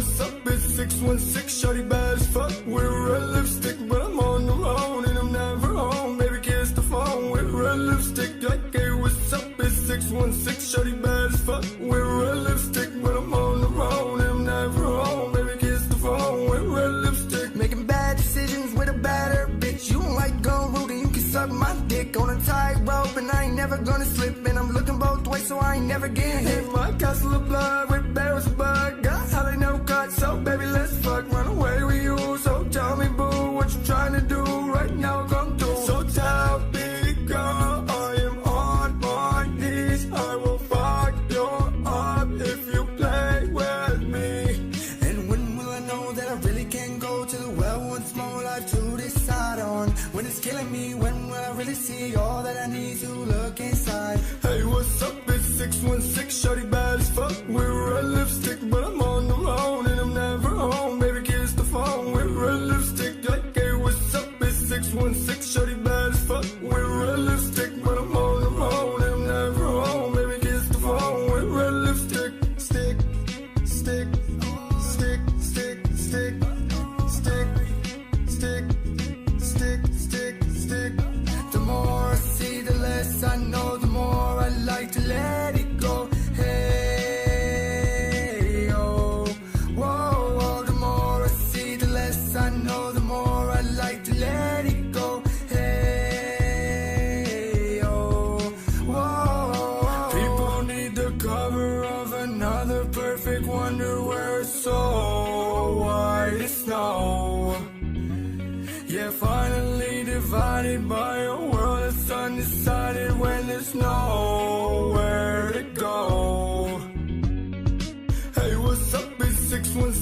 what's up? It's 616, shawty bad as fuck. We're red lipstick, but I'm on the road and I'm never home. Baby, kiss the phone with red lipstick. Like, hey, what's up? It's 616, shawty bad as fuck. We're red lipstick, but I'm on the road and I'm never home. Baby, kiss the phone with red lipstick. Making bad decisions with a badder bitch. You don't like gun rude and you can suck my dick on a tightrope, and I ain't never gonna slip. And I'm looking both ways, so I ain't never getting hit. My castle of blood with barrels of bug. Got how they never cut, so baby, let's fuck. Run away with you, so tell me, boo, what you trying to do right now? Come through. So tell me, girl, I am on my knees. I will fuck you up if you play with me. And when will I know that I really can go to the well once more? Life to decide on. When it's killing me, when will I really see all that I need to look inside? Hey, what's up? It's 616, shawty bad as fuck. We're red lipstick, but I'm on the road and I'm never home. Baby, kiss the phone with red lipstick. Like, hey, what's up? It's 616, shawty bad as fuck. We're red lipstick, but I'm on the road and I'm never home. Baby, kiss the phone with red lipstick. Stick, stick, stick, stick, stick, stick, stick, stick, stick, stick. The more I see, the less I know. The more I like to let it go. Hey, oh, whoa, whoa. The more I see, the less I know. The more I like to let it go. Hey, oh, whoa. People need the cover of another perfect wonder where it's so white as snow. Yeah, finally divided by a world that's undecided when there's nowhere to go. Hey, what's up? It's 616.